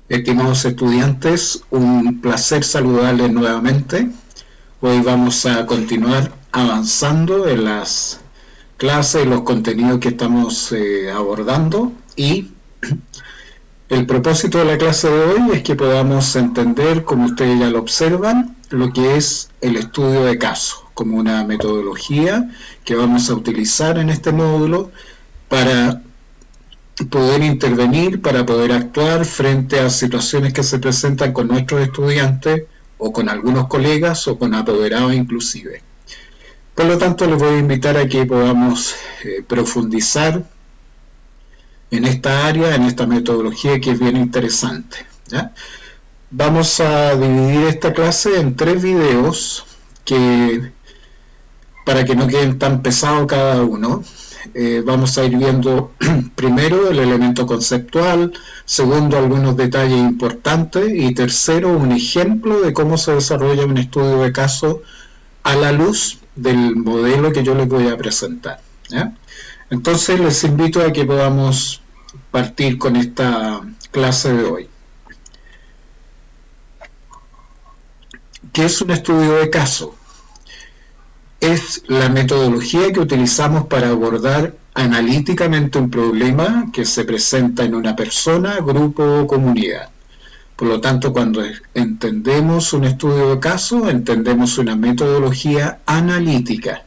Estimados estudiantes, un placer saludarles nuevamente. Hoy vamos a continuar avanzando en las clases y los contenidos que estamos abordando, y el propósito de la clase de hoy es que podamos entender, como ustedes ya lo observan, lo que es el estudio de caso, como una metodología que vamos a utilizar en este módulo para poder intervenir, para poder actuar frente a situaciones que se presentan con nuestros estudiantes o con algunos colegas o con apoderados inclusive. Por lo tanto, les voy a invitar a que podamos profundizar en esta área, en esta metodología que es bien interesante, ¿ya? Vamos a dividir esta clase en 3 videos para que no queden tan pesados cada uno. Vamos a ir viendo primero el elemento conceptual, segundo algunos detalles importantes y tercero un ejemplo de cómo se desarrolla un estudio de caso a la luz del modelo que yo les voy a presentar, ¿ya? Entonces les invito a que podamos partir con esta clase de hoy. ¿Qué es un estudio de caso? Es la metodología que utilizamos para abordar analíticamente un problema que se presenta en una persona, grupo o comunidad. Por lo tanto, cuando entendemos un estudio de caso, entendemos una metodología analítica,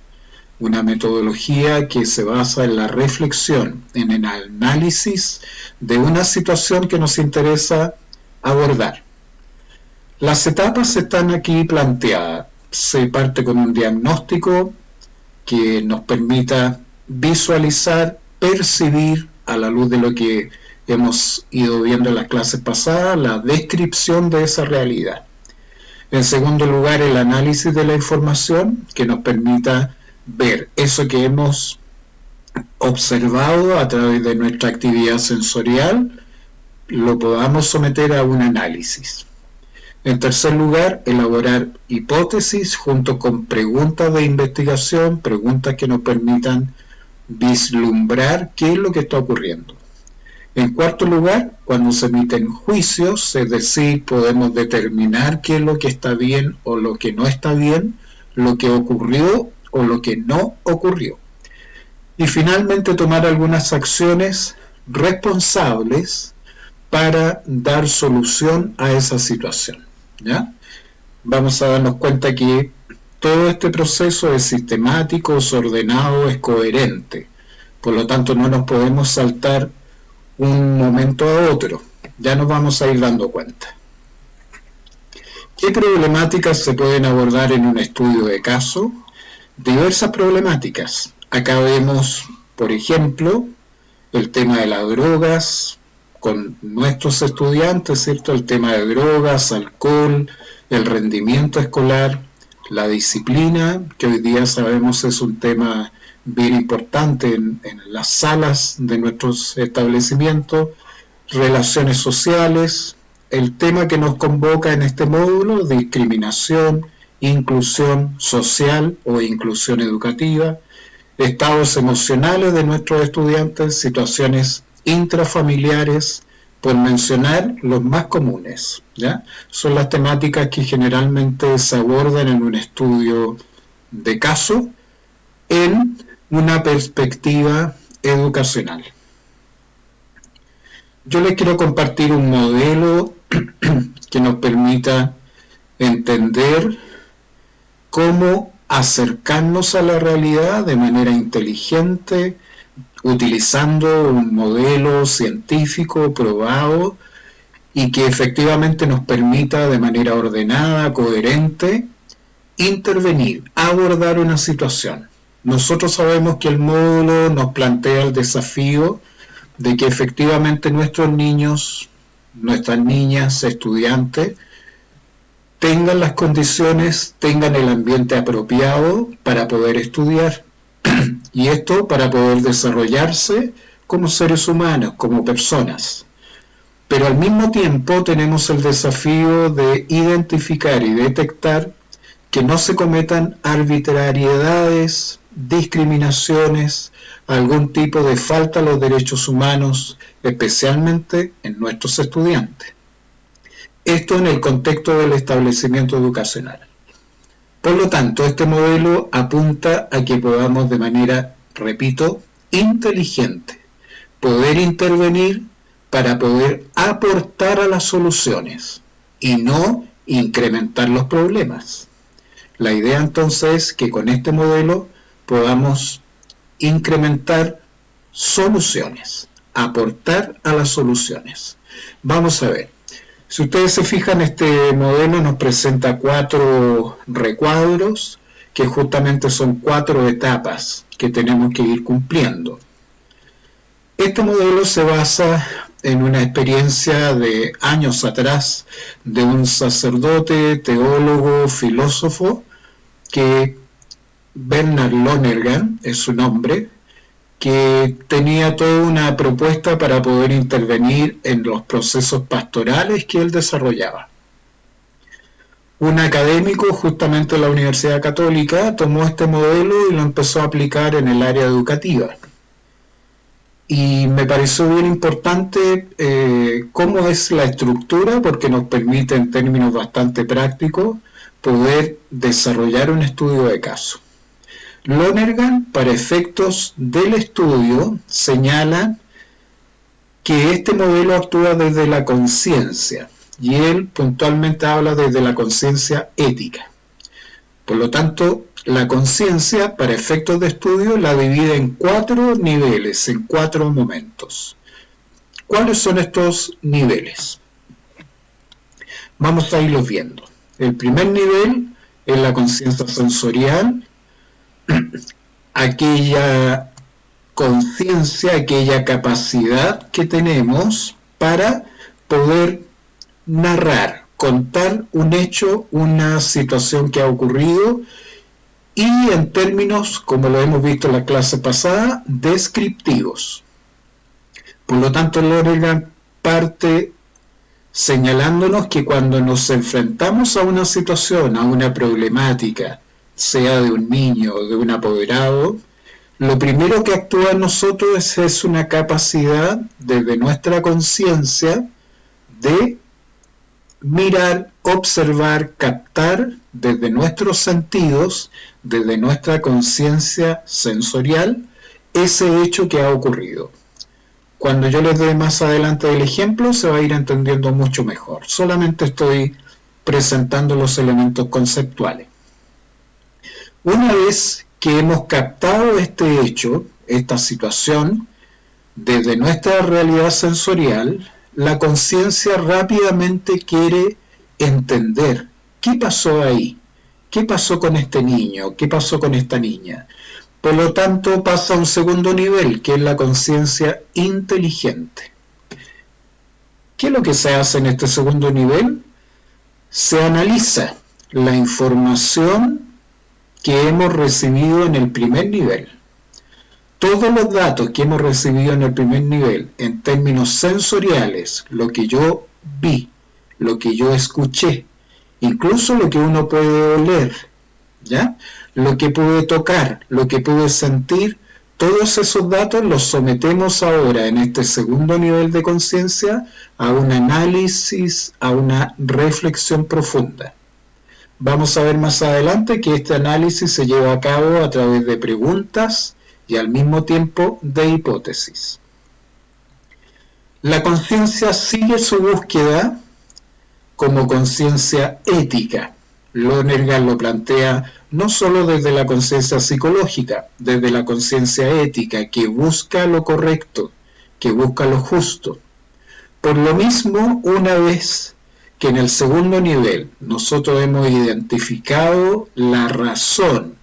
una metodología que se basa en la reflexión, en el análisis de una situación que nos interesa abordar. Las etapas están aquí planteadas. Se parte con un diagnóstico que nos permita visualizar, percibir, a la luz de lo que hemos ido viendo en las clases pasadas, la descripción de esa realidad. En segundo lugar, el análisis de la información, que nos permita ver eso que hemos observado a través de nuestra actividad sensorial, lo podamos someter a un análisis. En tercer lugar, elaborar hipótesis junto con preguntas de investigación, preguntas que nos permitan vislumbrar qué es lo que está ocurriendo. En cuarto lugar, cuando se emiten juicios, es decir, podemos determinar qué es lo que está bien o lo que no está bien, lo que ocurrió o lo que no ocurrió. Y finalmente tomar algunas acciones responsables para dar solución a esa situación, ¿ya? Vamos a darnos cuenta que todo este proceso es sistemático, es ordenado, es coherente. Por lo tanto, no nos podemos saltar un momento a otro. Ya nos vamos a ir dando cuenta. ¿Qué problemáticas se pueden abordar en un estudio de caso? Diversas problemáticas. Acá vemos, por ejemplo, el tema de las drogas con nuestros estudiantes, ¿cierto? El tema de drogas, alcohol, el rendimiento escolar, la disciplina, que hoy día sabemos es un tema bien importante en las salas de nuestros establecimientos, relaciones sociales, el tema que nos convoca en este módulo, discriminación, inclusión social o inclusión educativa, estados emocionales de nuestros estudiantes, situaciones intrafamiliares, por mencionar los más comunes, ¿ya? Son las temáticas que generalmente se abordan en un estudio de caso en una perspectiva educacional. Yo les quiero compartir un modelo que nos permita entender cómo acercarnos a la realidad de manera inteligente, utilizando un modelo científico probado y que efectivamente nos permita de manera ordenada, coherente, intervenir, abordar una situación. Nosotros sabemos que el módulo nos plantea el desafío de que efectivamente nuestros niños, nuestras niñas, estudiantes, tengan las condiciones, tengan el ambiente apropiado para poder estudiar. Y esto para poder desarrollarse como seres humanos, como personas. Pero al mismo tiempo tenemos el desafío de identificar y detectar que no se cometan arbitrariedades, discriminaciones, algún tipo de falta a los derechos humanos, especialmente en nuestros estudiantes. Esto en el contexto del establecimiento educacional. Por lo tanto, este modelo apunta a que podamos de manera, repito, inteligente, poder intervenir para poder aportar a las soluciones y no incrementar los problemas. La idea entonces es que con este modelo podamos incrementar soluciones, aportar a las soluciones. Vamos a ver. Si ustedes se fijan, este modelo nos presenta 4 recuadros, que justamente son 4 etapas que tenemos que ir cumpliendo. Este modelo se basa en una experiencia de años atrás de un sacerdote, teólogo, filósofo, que Bernard Lonergan es su nombre, que tenía toda una propuesta para poder intervenir en los procesos pastorales que él desarrollaba. Un académico justamente de la Universidad Católica tomó este modelo y lo empezó a aplicar en el área educativa. Y me pareció bien importante cómo es la estructura, porque nos permite en términos bastante prácticos poder desarrollar un estudio de caso. Lonergan, para efectos del estudio, señala que este modelo actúa desde la conciencia, y él puntualmente habla desde la conciencia ética. Por lo tanto, la conciencia, para efectos de estudio, la divide en 4 niveles, en 4 momentos. ¿Cuáles son estos niveles? Vamos a irlos viendo. El primer nivel es la conciencia sensorial, aquella conciencia, aquella capacidad que tenemos para poder narrar, contar un hecho, una situación que ha ocurrido, y en términos, como lo hemos visto en la clase pasada, descriptivos. Por lo tanto, Lonergan parte señalándonos que cuando nos enfrentamos a una situación, a una problemática, sea de un niño o de un apoderado, lo primero que actúa en nosotros es una capacidad desde nuestra conciencia de mirar, observar, captar desde nuestros sentidos, desde nuestra conciencia sensorial, ese hecho que ha ocurrido. Cuando yo les dé más adelante el ejemplo, se va a ir entendiendo mucho mejor. Solamente estoy presentando los elementos conceptuales. Una vez que hemos captado este hecho, esta situación, desde nuestra realidad sensorial, la conciencia rápidamente quiere entender qué pasó ahí, qué pasó con este niño, qué pasó con esta niña. Por lo tanto, pasa a un segundo nivel, que es la conciencia inteligente. ¿Qué es lo que se hace en este segundo nivel? Se analiza la información que hemos recibido en el primer nivel. Todos los datos que hemos recibido en el primer nivel, en términos sensoriales, lo que yo vi, lo que yo escuché, incluso lo que uno puede oler, ¿ya? Lo que pude tocar, lo que pude sentir, todos esos datos los sometemos ahora en este segundo nivel de conciencia a un análisis, a una reflexión profunda. Vamos a ver más adelante que este análisis se lleva a cabo a través de preguntas y al mismo tiempo de hipótesis. La conciencia sigue su búsqueda como conciencia ética. Lonergan lo plantea no solo desde la conciencia psicológica, desde la conciencia ética, que busca lo correcto, que busca lo justo. Por lo mismo, una vez que en el segundo nivel nosotros hemos identificado la razón,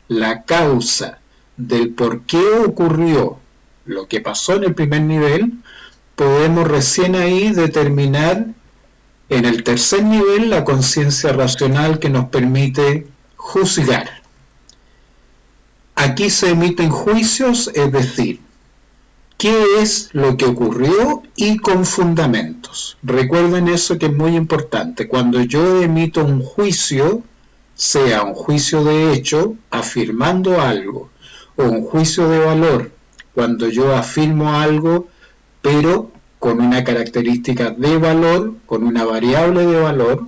la causa del por qué ocurrió lo que pasó en el primer nivel, podemos recién ahí determinar en el tercer nivel la conciencia racional que nos permite juzgar. Aquí se emiten juicios, es decir, ¿qué es lo que ocurrió? Y con fundamentos. Recuerden eso, que es muy importante. Cuando yo emito un juicio, sea un juicio de hecho, afirmando algo, o un juicio de valor, cuando yo afirmo algo, pero con una característica de valor, con una variable de valor,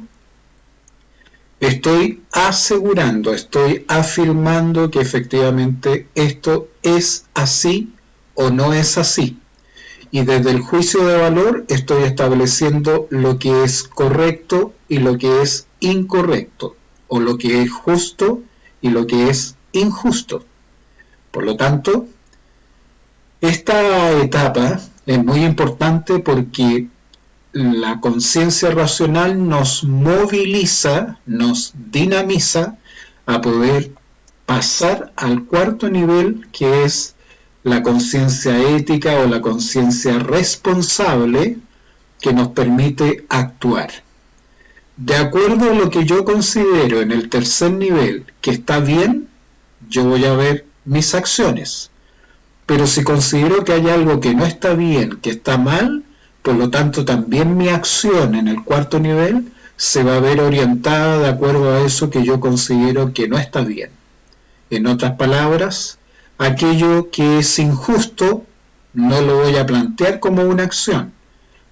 estoy asegurando, estoy afirmando que efectivamente esto es así o no es así. Y desde el juicio de valor estoy estableciendo lo que es correcto y lo que es incorrecto, o lo que es justo y lo que es injusto. Por lo tanto, esta etapa es muy importante porque la conciencia racional nos moviliza, nos dinamiza a poder pasar al cuarto nivel, que es la conciencia ética o la conciencia responsable, que nos permite actuar. De acuerdo a lo que yo considero en el tercer nivel que está bien, yo voy a ver mis acciones. Pero si considero que hay algo que no está bien, que está mal, por lo tanto también mi acción en el cuarto nivel se va a ver orientada de acuerdo a eso que yo considero que no está bien. En otras palabras, aquello que es injusto no lo voy a plantear como una acción.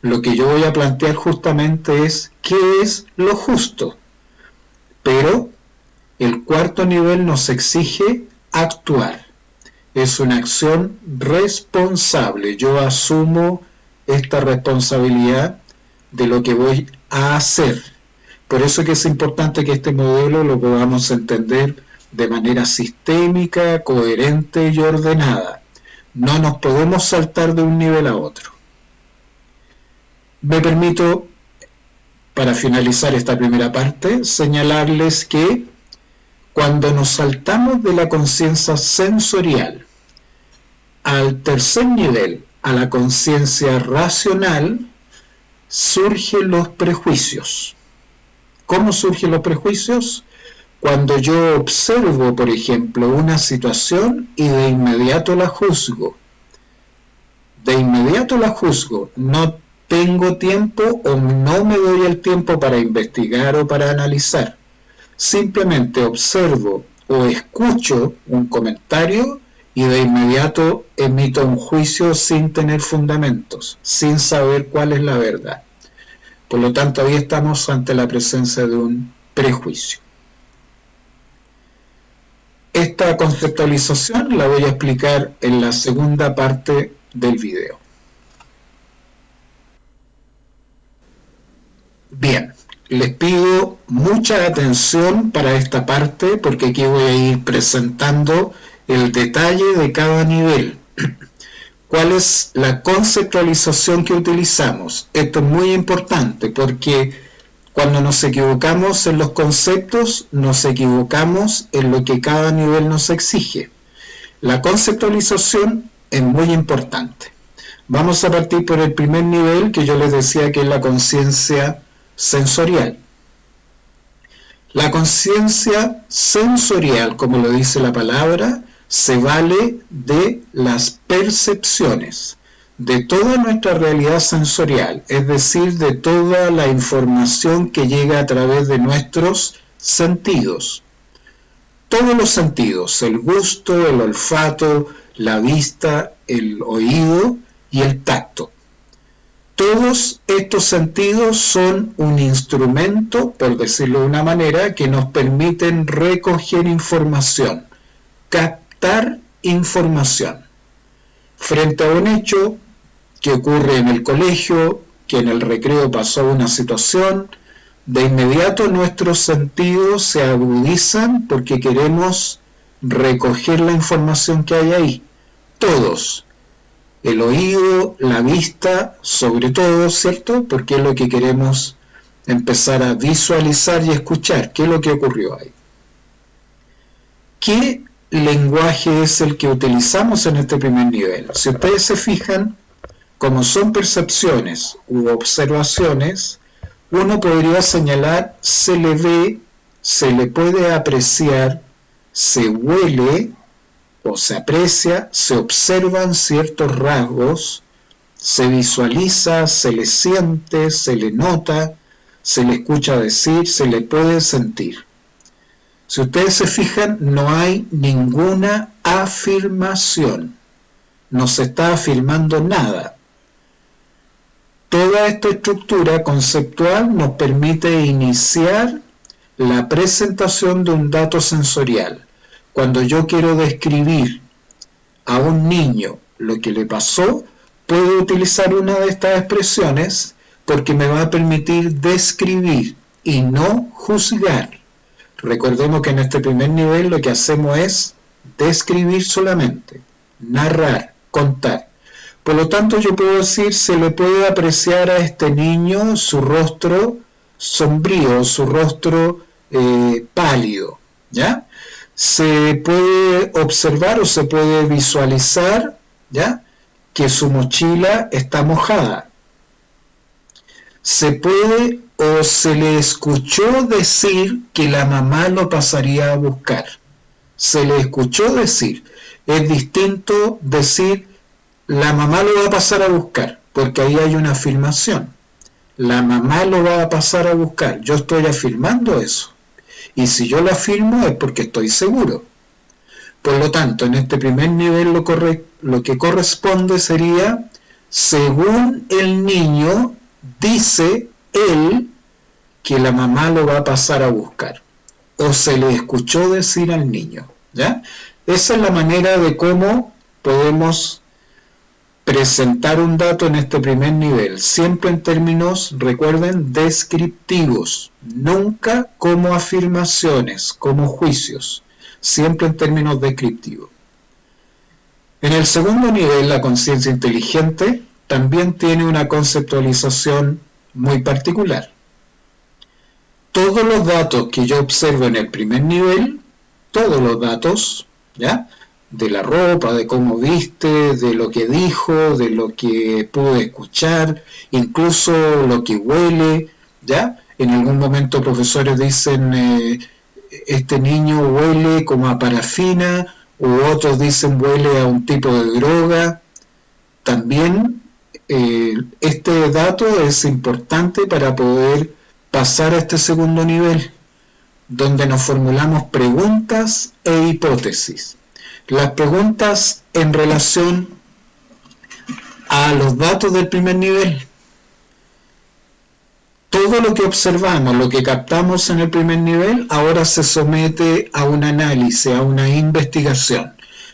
Lo que yo voy a plantear justamente es qué es lo justo. Pero el cuarto nivel nos exige actuar. Es una acción responsable. Yo asumo esta responsabilidad de lo que voy a hacer. Por eso que es importante que este modelo lo podamos entender de manera sistémica, coherente y ordenada. No nos podemos saltar de un nivel a otro. Me permito, para finalizar esta primera parte, señalarles que cuando nos saltamos de la conciencia sensorial al tercer nivel, a la conciencia racional, surgen los prejuicios. ¿Cómo surgen los prejuicios? Cuando yo observo, por ejemplo, una situación y de inmediato la juzgo. De inmediato la juzgo. No tengo tiempo o no me doy el tiempo para investigar o para analizar. Simplemente observo o escucho un comentario y de inmediato emito un juicio sin tener fundamentos, sin saber cuál es la verdad. Por lo tanto, ahí estamos ante la presencia de un prejuicio. Esta conceptualización la voy a explicar en la segunda parte del video. Bien, les pido mucha atención para esta parte porque aquí voy a ir presentando el detalle de cada nivel. ¿Cuál es la conceptualización que utilizamos? Esto es muy importante porque cuando nos equivocamos en los conceptos, nos equivocamos en lo que cada nivel nos exige. La conceptualización es muy importante. Vamos a partir por el primer nivel que yo les decía que es la conciencia sensorial. La conciencia sensorial, como lo dice la palabra, se vale de las percepciones, de toda nuestra realidad sensorial, es decir, de toda la información que llega a través de nuestros sentidos. Todos los sentidos, el gusto, el olfato, la vista, el oído y el tacto. Todos estos sentidos son un instrumento, por decirlo de una manera, que nos permiten recoger información, captar información. Frente a un hecho que ocurre en el colegio, que en el recreo pasó una situación, de inmediato nuestros sentidos se agudizan porque queremos recoger la información que hay ahí. Todos. El oído, la vista, sobre todo, ¿cierto? Porque es lo que queremos empezar a visualizar y escuchar. ¿Qué es lo que ocurrió ahí? ¿Qué lenguaje es el que utilizamos en este primer nivel? Si ustedes se fijan, como son percepciones u observaciones, uno podría señalar, se le ve, se le puede apreciar, se huele o se aprecia, se observan ciertos rasgos, se visualiza, se le siente, se le nota, se le escucha decir, se le puede sentir. Si ustedes se fijan, no hay ninguna afirmación, no se está afirmando nada. Toda esta estructura conceptual nos permite iniciar la presentación de un dato sensorial. Cuando yo quiero describir a un niño lo que le pasó, puedo utilizar una de estas expresiones porque me va a permitir describir y no juzgar. Recordemos que en este primer nivel lo que hacemos es describir solamente, narrar, contar. Por lo tanto, yo puedo decir, se le puede apreciar a este niño su rostro sombrío, su rostro pálido, ¿ya? Se puede observar o se puede visualizar, ¿ya?, que su mochila está mojada. Se puede o se le escuchó decir que la mamá lo pasaría a buscar. Se le escuchó decir. Es distinto decir la mamá lo va a pasar a buscar, porque ahí hay una afirmación. La mamá lo va a pasar a buscar. Yo estoy afirmando eso. Y si yo lo afirmo es porque estoy seguro. Por lo tanto, en este primer nivel lo que corresponde sería, según el niño, dice él que la mamá lo va a pasar a buscar. O se le escuchó decir al niño, ¿ya? Esa es la manera de cómo podemos presentar un dato en este primer nivel, siempre en términos, recuerden, descriptivos, nunca como afirmaciones, como juicios, siempre en términos descriptivos. En el segundo nivel, la conciencia inteligente también tiene una conceptualización muy particular. Todos los datos que yo observo en el primer nivel, todos los datos, ¿ya?, de la ropa, de cómo viste, de lo que dijo, de lo que pude escuchar, incluso lo que huele, ¿ya? En algún momento profesores dicen, este niño huele como a parafina, u otros dicen huele a un tipo de droga. También este dato es importante para poder pasar a este segundo nivel, donde nos formulamos preguntas e hipótesis. Las preguntas en relación a los datos del primer nivel. Todo lo que observamos, lo que captamos en el primer nivel, ahora se somete a un análisis, a una investigación.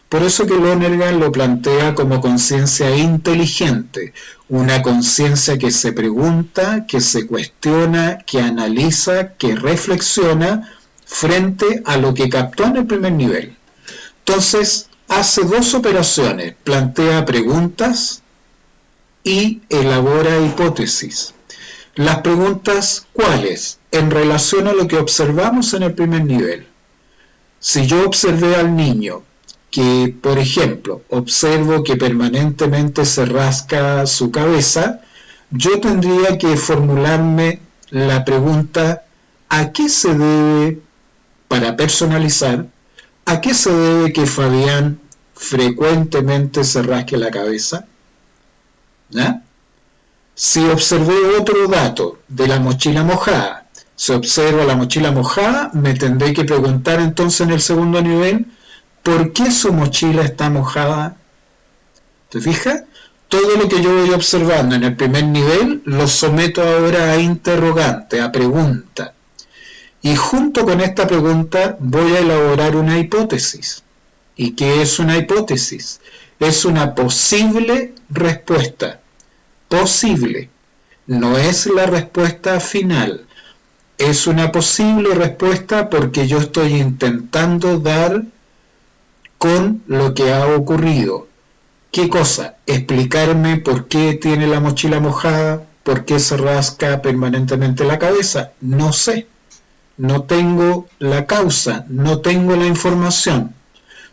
Por eso que Lonergan lo plantea como conciencia inteligente, una conciencia que se pregunta, que se cuestiona, que analiza, que reflexiona frente a lo que captó en el primer nivel. Entonces, hace dos operaciones, plantea preguntas y elabora hipótesis. Las preguntas, ¿cuáles? En relación a lo que observamos en el primer nivel. Si yo observé al niño que, por ejemplo, observo que permanentemente se rasca su cabeza, yo tendría que formularme la pregunta, ¿a qué se debe, para personalizar, ¿a qué se debe que Fabián frecuentemente se rasque la cabeza? ¿Ya? Si observé otro dato de la mochila mojada, si observo la mochila mojada, me tendré que preguntar entonces en el segundo nivel, ¿por qué su mochila está mojada? ¿Te fijas? Todo lo que yo voy observando en el primer nivel lo someto ahora a interrogante, a pregunta. Y junto con esta pregunta voy a elaborar una hipótesis. ¿Y qué es una hipótesis? Es una posible respuesta. Posible. No es la respuesta final. Es una posible respuesta porque yo estoy intentando dar con lo que ha ocurrido. ¿Qué cosa? Explicarme por qué tiene la mochila mojada, por qué se rasca permanentemente la cabeza. No sé. No tengo la causa, no tengo la información,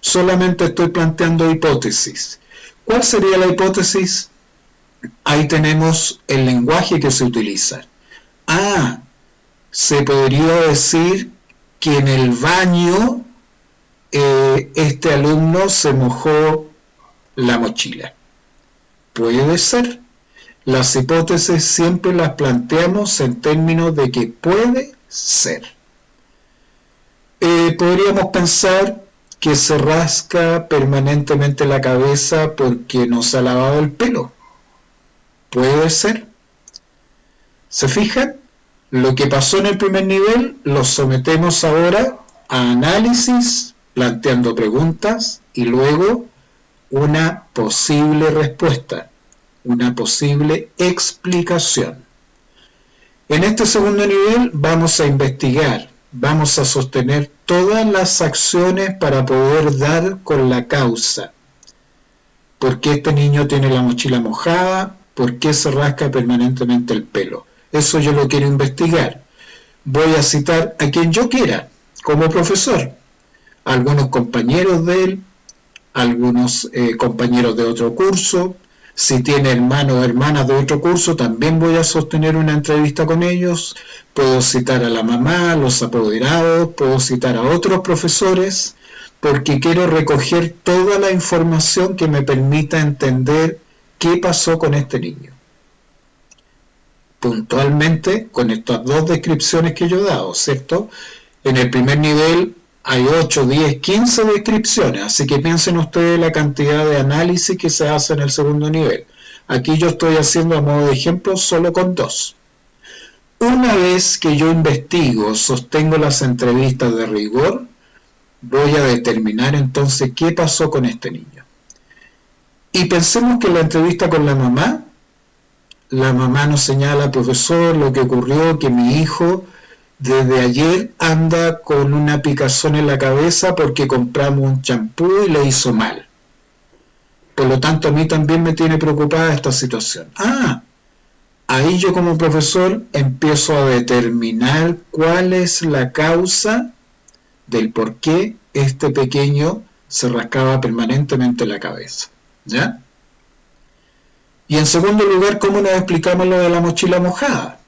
solamente estoy planteando hipótesis. ¿Cuál sería la hipótesis? Ahí tenemos el lenguaje que se utiliza. Se podría decir que en el baño este alumno se mojó la mochila. Puede ser. Las hipótesis siempre las planteamos en términos de que puede ser. Podríamos pensar que se rasca permanentemente la cabeza porque no se ha lavado el pelo. Puede ser. ¿Se fijan? Lo que pasó en el primer nivel lo sometemos ahora a análisis, planteando preguntas y luego una posible respuesta, una posible explicación. En este segundo nivel vamos a investigar, vamos a sostener todas las acciones para poder dar con la causa. ¿Por qué este niño tiene la mochila mojada? ¿Por qué se rasca permanentemente el pelo? Eso yo lo quiero investigar. Voy a citar a quien yo quiera, como profesor. Algunos compañeros de él, algunos compañeros de otro curso. Si tiene hermanos o hermanas de otro curso, también voy a sostener una entrevista con ellos. Puedo citar a la mamá, a los apoderados, puedo citar a otros profesores, porque quiero recoger toda la información que me permita entender qué pasó con este niño. Puntualmente, con estas dos descripciones que yo he dado, ¿cierto? En el primer nivel hay 8, 10, 15 descripciones, así que piensen ustedes la cantidad de análisis que se hace en el segundo nivel. Aquí yo estoy haciendo a modo de ejemplo solo con 2. Una vez que yo investigo, sostengo las entrevistas de rigor, voy a determinar entonces qué pasó con este niño. Y pensemos que en la entrevista con la mamá nos señala, profesor, lo que ocurrió, que mi hijo desde ayer anda con una picazón en la cabeza porque compramos un champú y le hizo mal. Por lo tanto, a mí también me tiene preocupada esta situación. Ahí yo como profesor empiezo a determinar cuál es la causa del por qué este pequeño se rascaba permanentemente la cabeza. ¿Ya? Y en segundo lugar, ¿cómo nos explicamos lo de la mochila mojada?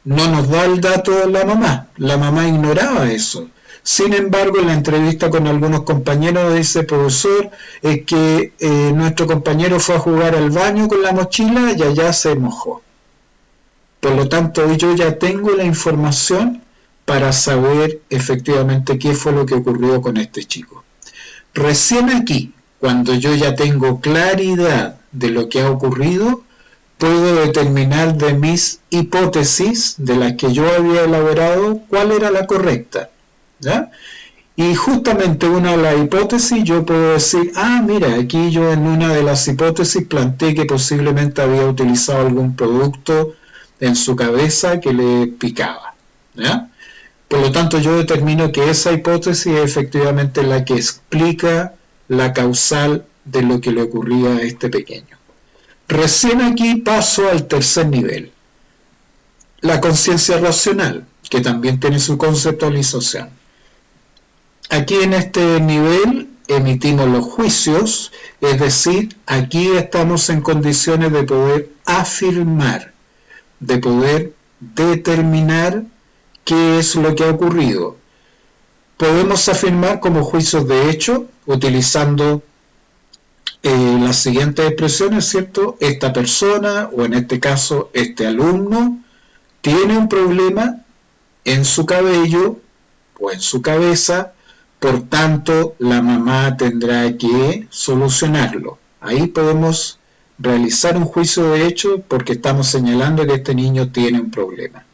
No nos da el dato la mamá ignoraba eso. Sin embargo, en la entrevista con algunos compañeros dice, profesor, es que nuestro compañero fue a jugar al baño con la mochila y allá se mojó. Por lo tanto, yo ya tengo la información para saber efectivamente qué fue lo que ocurrió con este chico. Recién aquí, cuando yo ya tengo claridad de lo que ha ocurrido, puedo determinar de mis hipótesis, de las que yo había elaborado, cuál era la correcta. ¿Ya? Y justamente una de las hipótesis yo puedo decir, mira, aquí yo en una de las hipótesis planteé que posiblemente había utilizado algún producto en su cabeza que le picaba. ¿Ya? Por lo tanto, yo determino que esa hipótesis es efectivamente la que explica la causal de lo que le ocurría a este pequeño. Recién aquí paso al tercer nivel, la conciencia racional, que también tiene su conceptualización. Aquí en este nivel emitimos los juicios, es decir, aquí estamos en condiciones de poder afirmar, de poder determinar qué es lo que ha ocurrido. Podemos afirmar como juicios de hecho, utilizando las siguientes expresiones, ¿cierto? Esta persona, o en este caso, este alumno, tiene un problema en su cabello o en su cabeza, por tanto, la mamá tendrá que solucionarlo. Ahí podemos realizar un juicio de hecho porque estamos señalando que este niño tiene un problema.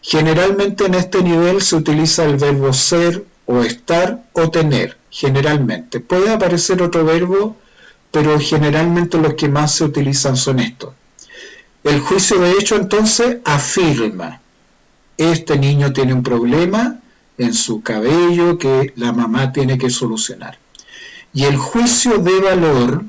Generalmente en este nivel se utiliza el verbo ser o estar o tener, generalmente. Puede aparecer otro verbo, pero generalmente los que más se utilizan son estos. El juicio de hecho entonces afirma, este niño tiene un problema en su cabello que la mamá tiene que solucionar. Y el juicio de valor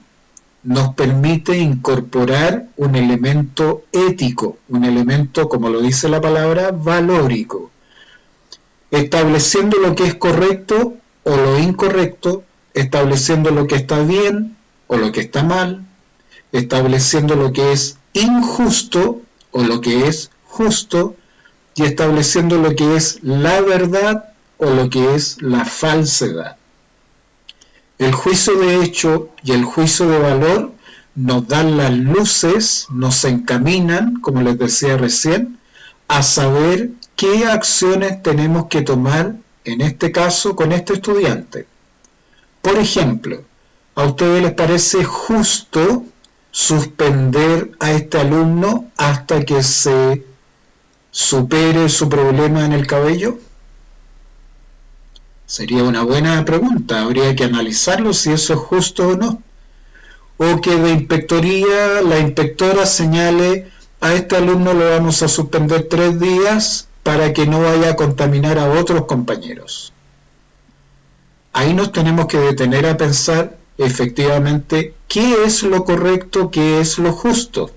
nos permite incorporar un elemento ético, un elemento, como lo dice la palabra, valórico, estableciendo lo que es correcto o lo incorrecto, estableciendo lo que está bien o lo que está mal, estableciendo lo que es injusto o lo que es justo, y estableciendo lo que es la verdad o lo que es la falsedad. El juicio de hecho y el juicio de valor nos dan las luces, nos encaminan, como les decía recién, a saber qué acciones tenemos que tomar, en este caso, con este estudiante. Por ejemplo, ¿a ustedes les parece justo suspender a este alumno hasta que se supere su problema en el cabello? Sería una buena pregunta, habría que analizarlo si eso es justo o no. O que de inspectoría la inspectora señale: a este alumno lo vamos a suspender 3 días para que no vaya a contaminar a otros compañeros. Ahí nos tenemos que detener a pensar efectivamente qué es lo correcto, qué es lo justo.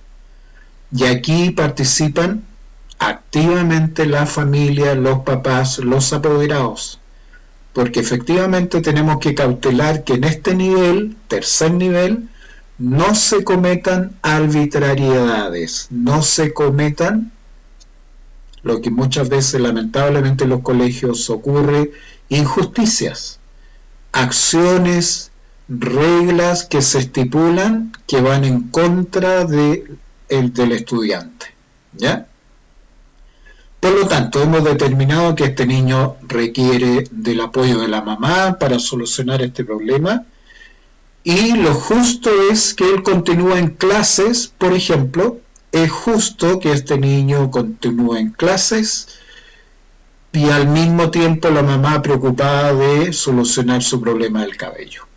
Y aquí participan activamente la familia, los papás, los apoderados, porque efectivamente tenemos que cautelar que en este nivel, tercer nivel, no se cometan arbitrariedades, no se cometan lo que muchas veces lamentablemente en los colegios ocurre, injusticias, acciones, reglas que se estipulan que van en contra del estudiante, ¿ya? Por lo tanto, hemos determinado que este niño requiere del apoyo de la mamá para solucionar este problema, y lo justo es que él continúe en clases. Por ejemplo, es justo que este niño continúe en clases y al mismo tiempo la mamá preocupada de solucionar su problema del cabello,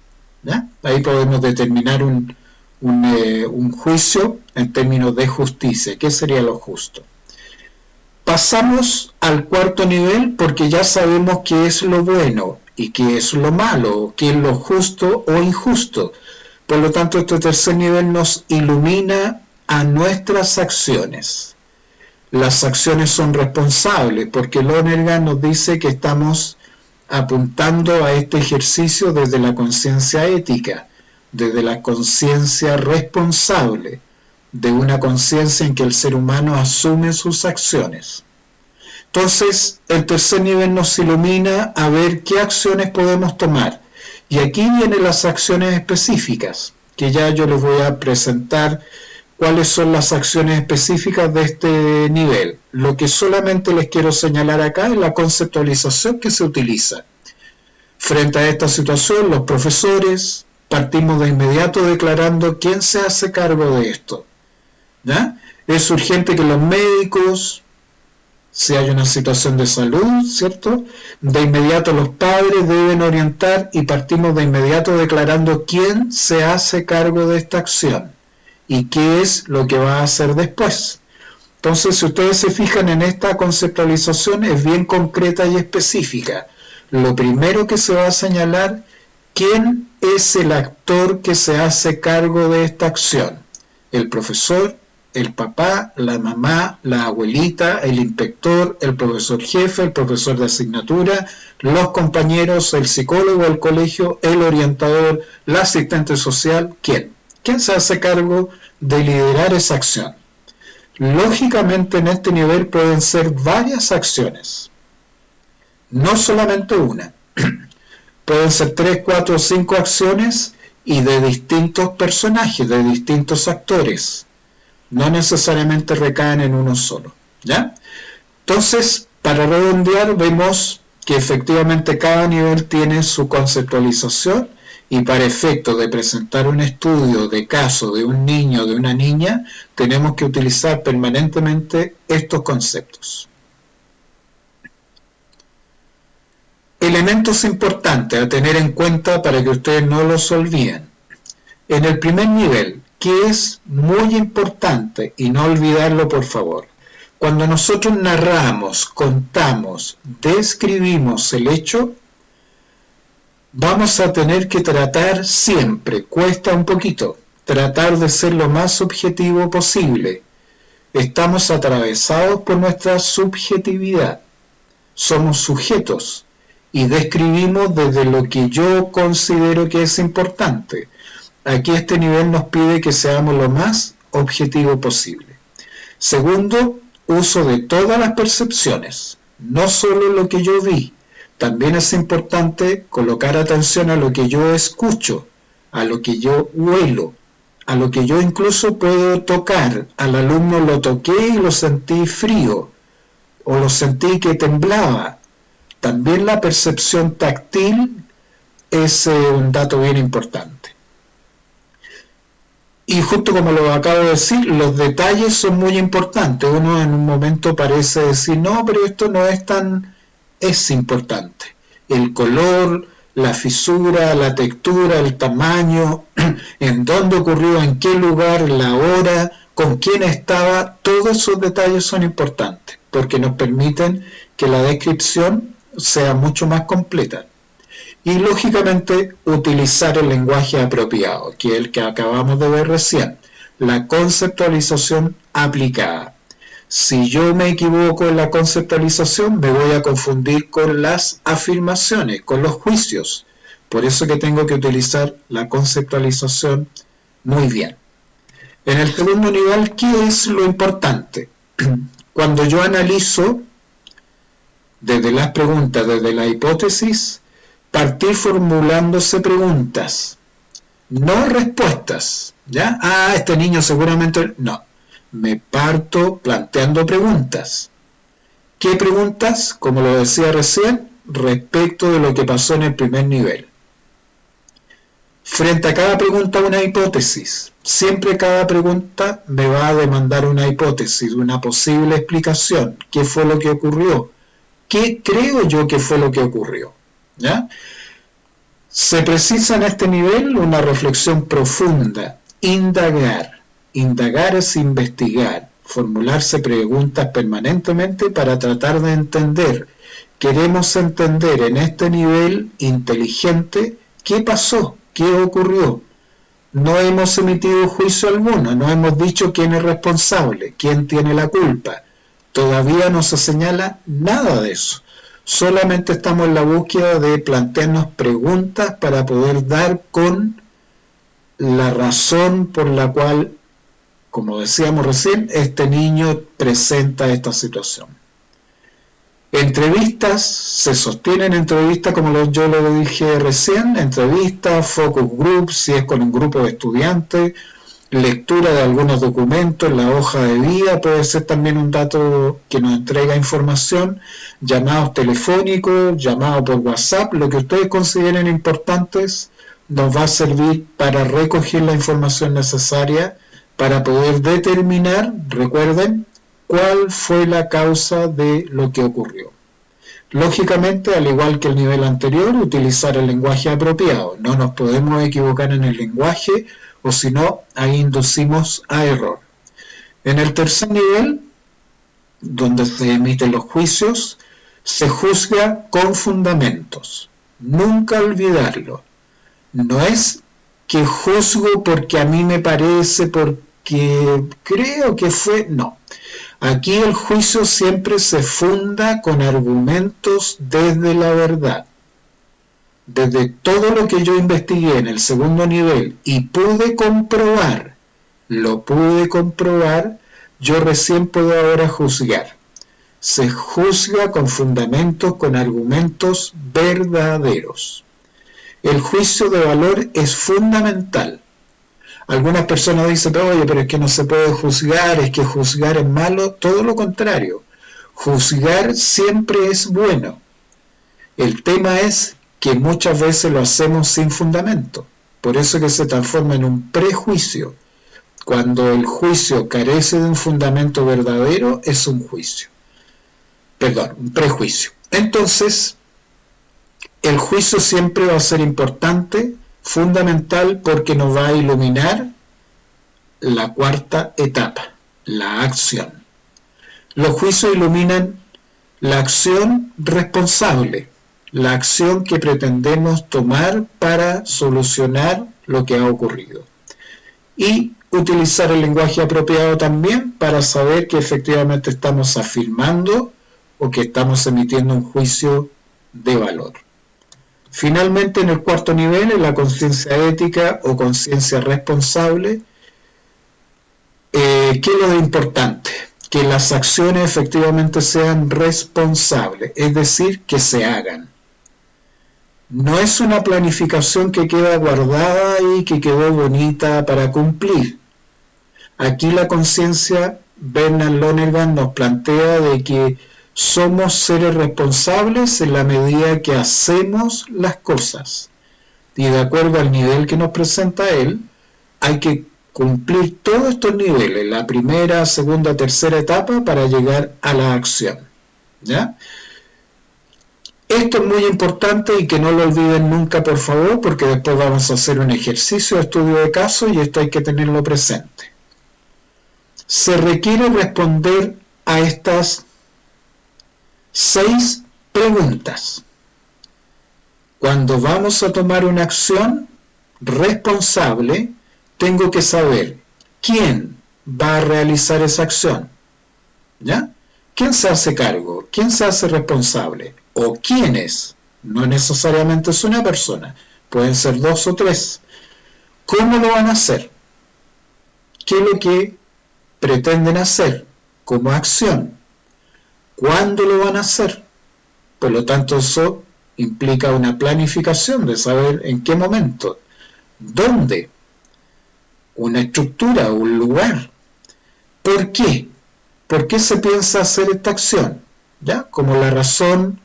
¿ya? Ahí podemos determinar un juicio en términos de justicia. ¿Qué sería lo justo? Pasamos al cuarto nivel porque ya sabemos qué es lo bueno y qué es lo malo, qué es lo justo o injusto. Por lo tanto, este tercer nivel nos ilumina a nuestras acciones. Las acciones son responsables porque Lonergan nos dice que estamos apuntando a este ejercicio desde la conciencia ética, desde la conciencia responsable, de una conciencia en que el ser humano asume sus acciones. Entonces, el tercer nivel nos ilumina a ver qué acciones podemos tomar. Y aquí vienen las acciones específicas, que ya yo les voy a presentar cuáles son las acciones específicas de este nivel. Lo que solamente les quiero señalar acá es la conceptualización que se utiliza. Frente a esta situación, los profesores partimos de inmediato declarando quién se hace cargo de esto, ¿ya? Es urgente que los médicos, si hay una situación de salud, ¿cierto?, de inmediato los padres deben orientar y partimos de inmediato declarando quién se hace cargo de esta acción y qué es lo que va a hacer después. Entonces, si ustedes se fijan en esta conceptualización, es bien concreta y específica. Lo primero que se va a señalar, quién es el actor que se hace cargo de esta acción. El profesor, el papá, la mamá, la abuelita, el inspector, el profesor jefe, el profesor de asignatura, los compañeros, el psicólogo del colegio, el orientador, la asistente social. ¿Quién? ¿Quién se hace cargo de liderar esa acción? Lógicamente en este nivel pueden ser varias acciones, no solamente una. Pueden ser 3, 4, 5 acciones y de distintos personajes, de distintos actores. No necesariamente recaen en uno solo, ¿ya? Entonces, para redondear, vemos que efectivamente cada nivel tiene su conceptualización y para efecto de presentar un estudio de caso de un niño o de una niña, tenemos que utilizar permanentemente estos conceptos. Elementos importantes a tener en cuenta para que ustedes no los olviden. En el primer nivel, que es muy importante y no olvidarlo por favor, cuando nosotros narramos, contamos, describimos el hecho, vamos a tener que tratar siempre, cuesta un poquito, tratar de ser lo más objetivo posible. Estamos atravesados por nuestra subjetividad, somos sujetos y describimos desde lo que yo considero que es importante. Aquí este nivel nos pide que seamos lo más objetivo posible. Segundo, uso de todas las percepciones, no solo lo que yo vi. También es importante colocar atención a lo que yo escucho, a lo que yo huelo, a lo que yo incluso puedo tocar. Al alumno lo toqué y lo sentí frío, o lo sentí que temblaba. También la percepción táctil es un dato bien importante. Y justo como lo acabo de decir, los detalles son muy importantes. Uno en un momento parece decir, no, pero esto no es tan... Es importante. El color, la fisura, la textura, el tamaño, en dónde ocurrió, en qué lugar, la hora, con quién estaba, todos esos detalles son importantes, porque nos permiten que la descripción sea mucho más completa. Y lógicamente utilizar el lenguaje apropiado, que es el que acabamos de ver recién, la conceptualización aplicada. Si yo me equivoco en la conceptualización, me voy a confundir con las afirmaciones, con los juicios. Por eso que tengo que utilizar la conceptualización muy bien. En el segundo nivel, ¿qué es lo importante? Cuando yo analizo desde las preguntas, desde la hipótesis, partir formulándose preguntas, no respuestas, ¿ya? Este niño seguramente... No, me parto planteando preguntas. ¿Qué preguntas? Como lo decía recién, respecto de lo que pasó en el primer nivel. Frente a cada pregunta una hipótesis. Siempre cada pregunta me va a demandar una hipótesis, una posible explicación. ¿Qué fue lo que ocurrió? ¿Qué creo yo que fue lo que ocurrió? ¿Ya? Se precisa en este nivel una reflexión profunda, indagar. Indagar es investigar, formularse preguntas permanentemente para tratar de entender. Queremos entender en este nivel inteligente qué pasó, qué ocurrió. No hemos emitido juicio alguno, no hemos dicho quién es responsable, quién tiene la culpa. Todavía no se señala nada de eso. Solamente estamos en la búsqueda de plantearnos preguntas para poder dar con la razón por la cual, como decíamos recién, este niño presenta esta situación. Entrevistas, se sostienen entrevistas, como yo lo dije recién, entrevistas, focus group, si es con un grupo de estudiantes, lectura de algunos documentos, la hoja de vida puede ser también un dato que nos entrega información, llamados telefónicos, llamados por WhatsApp, lo que ustedes consideren importantes nos va a servir para recoger la información necesaria para poder determinar, recuerden, cuál fue la causa de lo que ocurrió. Lógicamente, al igual que el nivel anterior, utilizar el lenguaje apropiado. No nos podemos equivocar en el lenguaje o si no, ahí inducimos a error. En el tercer nivel, donde se emiten los juicios, se juzga con fundamentos. Nunca olvidarlo. No es que juzgo porque a mí me parece, porque creo que fue... No. Aquí el juicio siempre se funda con argumentos desde la verdad. Desde todo lo que yo investigué en el segundo nivel y pude comprobar, yo recién puedo ahora juzgar. Se juzga con fundamentos, con argumentos verdaderos. El juicio de valor es fundamental. Algunas personas dicen, oye, pero es que no se puede juzgar, es que juzgar es malo. Todo lo contrario. Juzgar siempre es bueno. El tema es que muchas veces lo hacemos sin fundamento. Por eso que se transforma en un prejuicio. Cuando el juicio carece de un fundamento verdadero, es un juicio. Perdón, un prejuicio. Entonces, el juicio siempre va a ser importante, fundamental, porque nos va a iluminar la cuarta etapa, la acción. Los juicios iluminan la acción responsable, la acción que pretendemos tomar para solucionar lo que ha ocurrido. Y utilizar el lenguaje apropiado también para saber que efectivamente estamos afirmando o que estamos emitiendo un juicio de valor. Finalmente, en el cuarto nivel, en la conciencia ética o conciencia responsable, ¿qué es lo importante? Que las acciones efectivamente sean responsables, es decir, que se hagan. No es una planificación que queda guardada y que quedó bonita para cumplir. Aquí la conciencia, Bernard Lonergan nos plantea de que somos seres responsables en la medida que hacemos las cosas. Y de acuerdo al nivel que nos presenta él, hay que cumplir todos estos niveles, la primera, segunda, tercera etapa, para llegar a la acción. ¿Ya? Esto es muy importante y que no lo olviden nunca, por favor, porque después vamos a hacer un ejercicio de estudio de caso y esto hay que tenerlo presente. Se requiere responder a estas 6 preguntas. Cuando vamos a tomar una acción responsable, tengo que saber quién va a realizar esa acción. ¿Ya? ¿Quién se hace cargo? ¿Quién se hace responsable? ¿O quiénes? No necesariamente es una persona, pueden ser 2 o 3. ¿Cómo lo van a hacer? ¿Qué es lo que pretenden hacer como acción? ¿Cuándo lo van a hacer? Por lo tanto, eso implica una planificación de saber en qué momento, dónde, una estructura, un lugar. ¿Por qué? ¿Por qué se piensa hacer esta acción? ¿Ya? Como la razón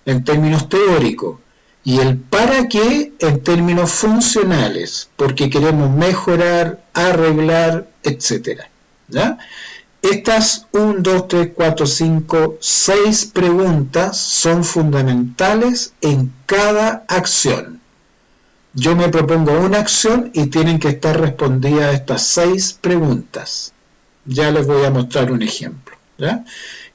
en términos teóricos y el para qué en términos funcionales, porque queremos mejorar, arreglar, etc. ¿Ya? Estas 1, 2, 3, 4, 5, 6 preguntas son fundamentales en cada acción. Yo me propongo una acción y tienen que estar respondidas estas 6 preguntas. Ya les voy a mostrar un ejemplo. ¿Ya?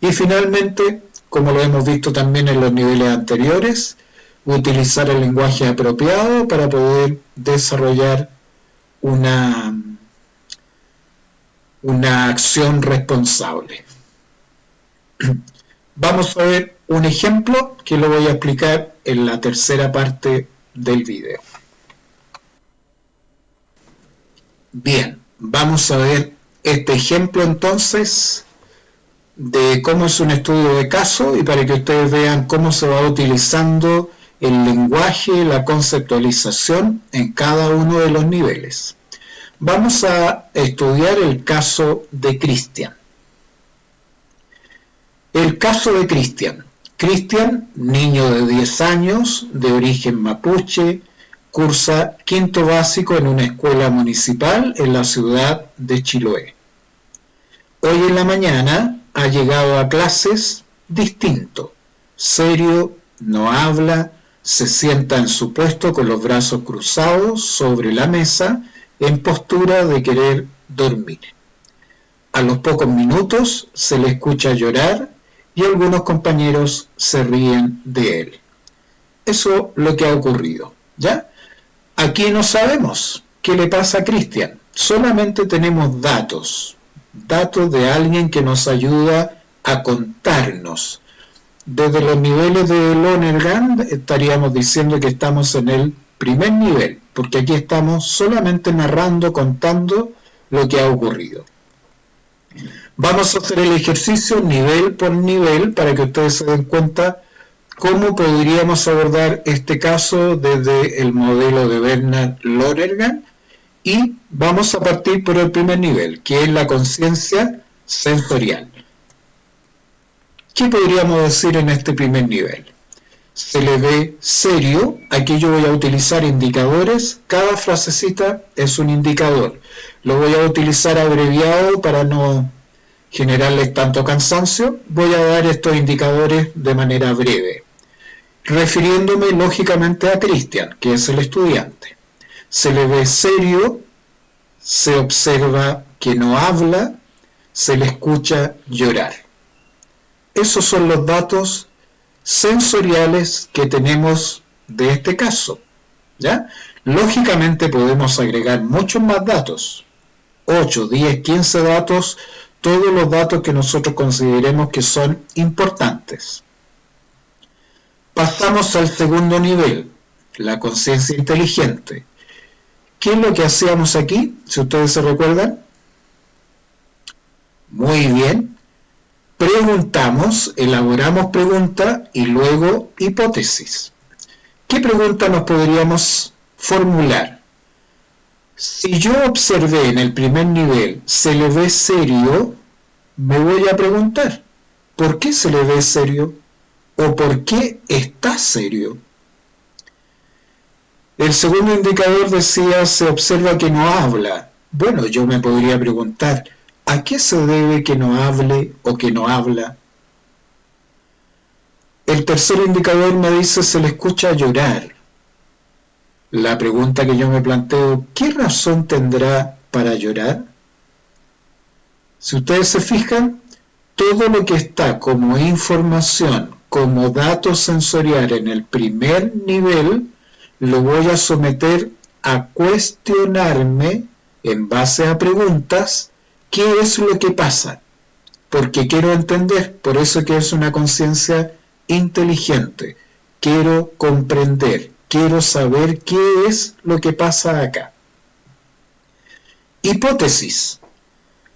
Y finalmente, como lo hemos visto también en los niveles anteriores, utilizar el lenguaje apropiado para poder desarrollar una acción responsable. Vamos a ver un ejemplo que lo voy a explicar en la tercera parte del video. Bien, vamos a ver este ejemplo entonces de cómo es un estudio de caso y para que ustedes vean cómo se va utilizando el lenguaje, la conceptualización en cada uno de los niveles. Vamos a estudiar el caso de Cristian. El caso de Cristian. Cristian, niño de 10 años, de origen mapuche, cursa quinto básico en una escuela municipal en la ciudad de Chiloé. Hoy en la mañana ha llegado a clases distinto, serio, no habla, se sienta en su puesto con los brazos cruzados sobre la mesa en postura de querer dormir. A los pocos minutos se le escucha llorar y algunos compañeros se ríen de él. Eso es lo que ha ocurrido, ¿ya? Aquí no sabemos qué le pasa a Cristian, solamente tenemos datos de alguien que nos ayuda a contarnos. Desde los niveles de Lonergan estaríamos diciendo que estamos en el primer nivel, porque aquí estamos solamente narrando, contando lo que ha ocurrido. Vamos a hacer el ejercicio nivel por nivel para que ustedes se den cuenta cómo podríamos abordar este caso desde el modelo de Bernard Lonergan y vamos a partir por el primer nivel, que es la conciencia sensorial. ¿Qué podríamos decir en este primer nivel? Se le ve serio, aquí yo voy a utilizar indicadores, cada frasecita es un indicador. Lo voy a utilizar abreviado para no generarles tanto cansancio, voy a dar estos indicadores de manera breve, refiriéndome lógicamente a Cristian, que es el estudiante. Se le ve serio, se observa que no habla, se le escucha llorar. Esos son los datos sensoriales que tenemos de este caso, ¿ya? Lógicamente podemos agregar muchos más datos, 8, 10, 15 datos, todos los datos que nosotros consideremos que son importantes. Pasamos al segundo nivel, la conciencia inteligente. ¿Qué es lo que hacíamos aquí? Si ustedes se recuerdan. Muy bien. Preguntamos, elaboramos pregunta y luego hipótesis. ¿Qué pregunta nos podríamos formular? Si yo observé en el primer nivel, se le ve serio, me voy a preguntar, ¿por qué se le ve serio? ¿O por qué está serio? El segundo indicador decía, se observa que no habla. Bueno, yo me podría preguntar, ¿a qué se debe que no hable o que no habla? El tercer indicador me dice se le escucha llorar. La pregunta que yo me planteo, ¿qué razón tendrá para llorar? Si ustedes se fijan, todo lo que está como información, como datos sensorial en el primer nivel, lo voy a someter a cuestionarme en base a preguntas, ¿qué es lo que pasa? Porque quiero entender, por eso que es una conciencia inteligente. Quiero comprender, quiero saber qué es lo que pasa acá. Hipótesis.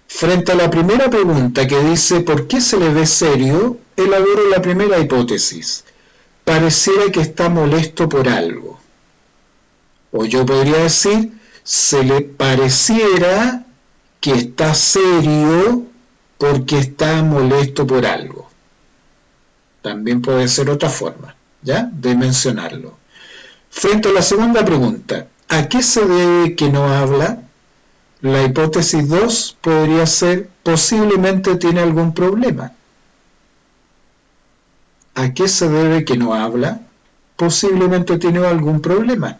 Frente a la primera pregunta que dice ¿por qué se le ve serio? Elaboro la primera hipótesis. Pareciera que está molesto por algo. O yo podría decir, se le pareciera que está serio porque está molesto por algo. También puede ser otra forma, ¿ya?, de mencionarlo. Frente a la segunda pregunta, ¿a qué se debe que no habla? La hipótesis 2 podría ser, posiblemente tiene algún problema. ¿A qué se debe que no habla? Posiblemente tiene algún problema.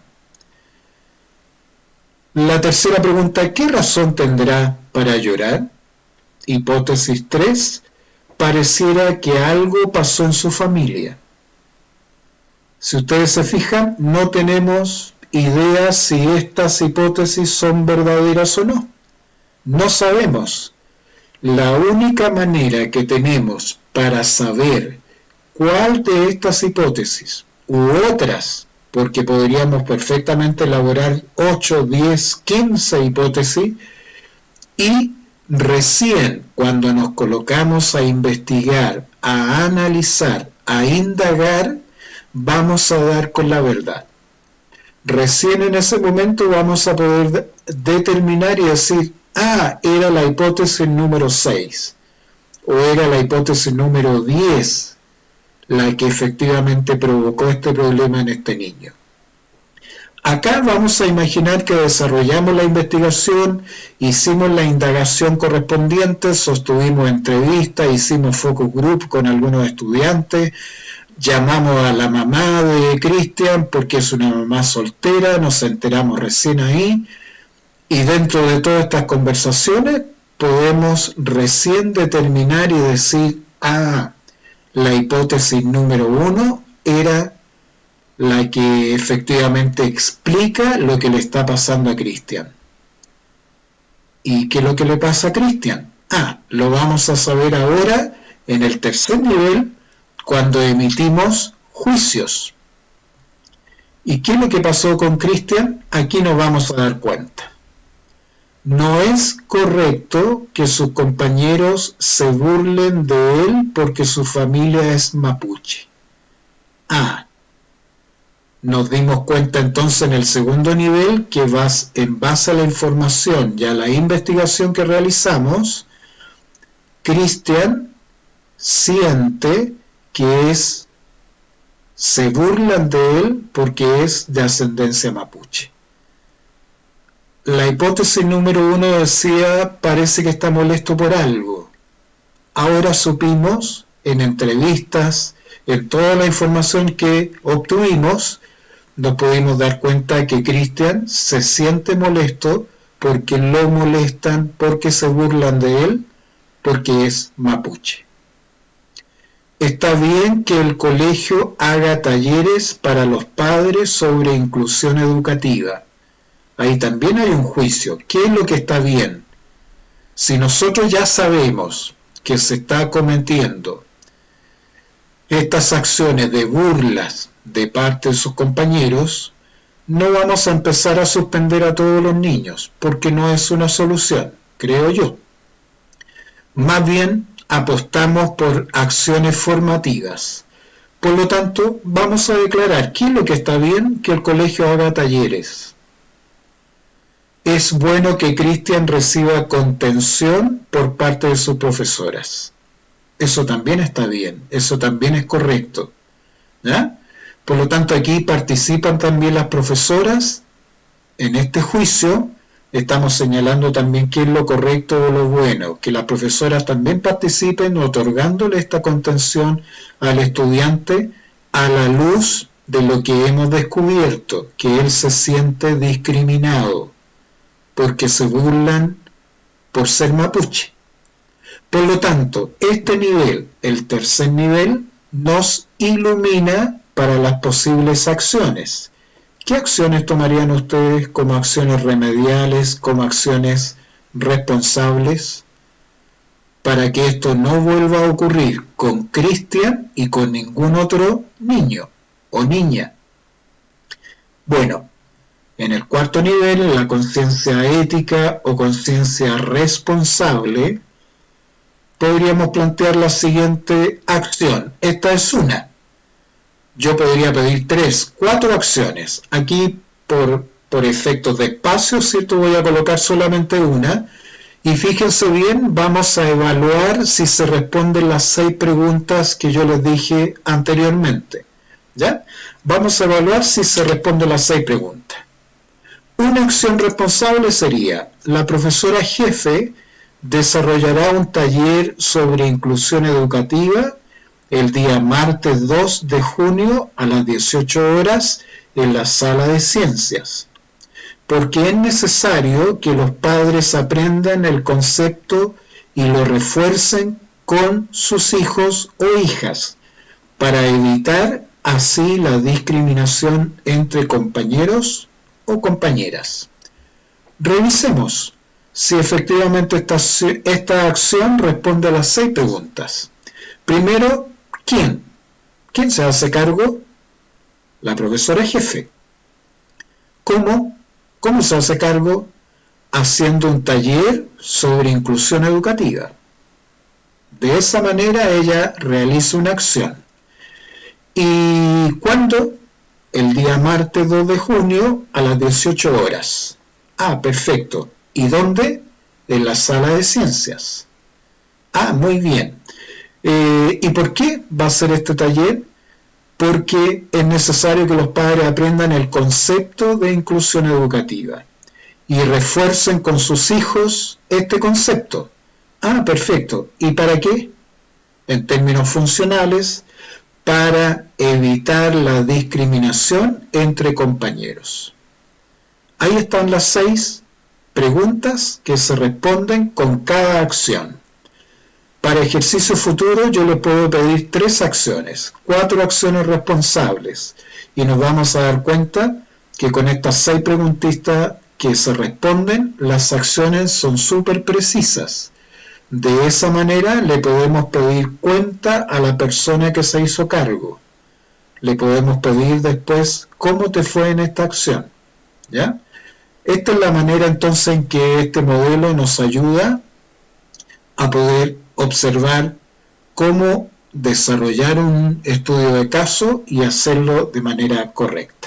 La tercera pregunta, ¿qué razón tendrá para llorar? Hipótesis 3, pareciera que algo pasó en su familia. Si ustedes se fijan, no tenemos idea si estas hipótesis son verdaderas o no. No sabemos. La única manera que tenemos para saber cuál de estas hipótesis u otras, porque podríamos perfectamente elaborar 8, 10, 15 hipótesis, y recién cuando nos colocamos a investigar, a analizar, a indagar, vamos a dar con la verdad. Recién en ese momento vamos a poder determinar y decir, era la hipótesis número 6 o era la hipótesis número 10 la que efectivamente provocó este problema en este niño. Acá vamos a imaginar que desarrollamos la investigación, hicimos la indagación correspondiente, sostuvimos entrevistas, hicimos focus group con algunos estudiantes, llamamos a la mamá de Cristian porque es una mamá soltera, nos enteramos recién ahí, y dentro de todas estas conversaciones podemos recién determinar y decir, la hipótesis número 1 era la que efectivamente explica lo que le está pasando a Cristian. ¿Y qué es lo que le pasa a Cristian? Lo vamos a saber ahora en el tercer nivel, cuando emitimos juicios. ¿Y qué es lo que pasó con Cristian? Aquí nos vamos a dar cuenta. No es correcto que sus compañeros se burlen de él porque su familia es mapuche. Nos dimos cuenta entonces en el segundo nivel que en base a la información y a la investigación que realizamos, Cristian siente que se burlan de él porque es de ascendencia mapuche. La hipótesis número 1 decía, parece que está molesto por algo. Ahora supimos, en entrevistas, en toda la información que obtuvimos, nos pudimos dar cuenta que Cristian se siente molesto porque lo molestan, porque se burlan de él, porque es mapuche. Está bien que el colegio haga talleres para los padres sobre inclusión educativa. Ahí también hay un juicio. ¿Qué es lo que está bien? Si nosotros ya sabemos que se está cometiendo estas acciones de burlas de parte de sus compañeros, no vamos a empezar a suspender a todos los niños, porque no es una solución, creo yo. Más bien, apostamos por acciones formativas. Por lo tanto, vamos a declarar qué es lo que está bien, que el colegio haga talleres. Es bueno que Cristian reciba contención por parte de sus profesoras. Eso también está bien, eso también es correcto, ¿ya? Por lo tanto, aquí participan también las profesoras en este juicio estamos señalando también qué es lo correcto o lo bueno, que las profesoras también participen otorgándole esta contención al estudiante a la luz de lo que hemos descubierto, que él se siente discriminado porque se burlan por ser mapuche. Por lo tanto, este nivel, el tercer nivel, nos ilumina para las posibles acciones. ¿Qué acciones tomarían ustedes como acciones remediales, como acciones responsables, para que esto no vuelva a ocurrir con Cristian y con ningún otro niño o niña? Bueno, en el cuarto nivel, en la conciencia ética o conciencia responsable, podríamos plantear la siguiente acción. Esta es una. Yo podría pedir 3, 4 acciones. Aquí, por efectos de espacio, ¿cierto? Voy a colocar solamente una. Y fíjense bien, vamos a evaluar si se responden las 6 preguntas que yo les dije anteriormente. ¿Ya? Vamos a evaluar si se responden las 6 preguntas. Una acción responsable sería: la profesora jefe desarrollará un taller sobre inclusión educativa el día martes 2 de junio a las 18 horas en la sala de ciencias, porque es necesario que los padres aprendan el concepto y lo refuercen con sus hijos o hijas, para evitar así la discriminación entre compañeros o compañeras. Revisemos si efectivamente esta acción responde a las 6 preguntas. Primero, ¿quién? ¿Quién se hace cargo? La profesora jefe. ¿Cómo? ¿Cómo se hace cargo? Haciendo un taller sobre inclusión educativa. De esa manera ella realiza una acción. ¿Y cuándo? El día martes 2 de junio a las 18 horas. Ah, perfecto. ¿Y dónde? En la sala de ciencias. Ah, muy bien. ¿Y por qué va a ser este taller? Porque es necesario que los padres aprendan el concepto de inclusión educativa y refuercen con sus hijos este concepto. Ah, perfecto. ¿Y para qué? En términos funcionales, para evitar la discriminación entre compañeros. Ahí están las 6 preguntas que se responden con cada acción. Para ejercicio futuro yo le puedo pedir 3 acciones, 4 acciones responsables, y nos vamos a dar cuenta que con estas 6 preguntitas que se responden, las acciones son súper precisas. De esa manera le podemos pedir cuenta a la persona que se hizo cargo. Le podemos pedir después cómo te fue en esta acción. ¿Ya? Esta es la manera entonces en que este modelo nos ayuda a poder observar cómo desarrollar un estudio de caso y hacerlo de manera correcta.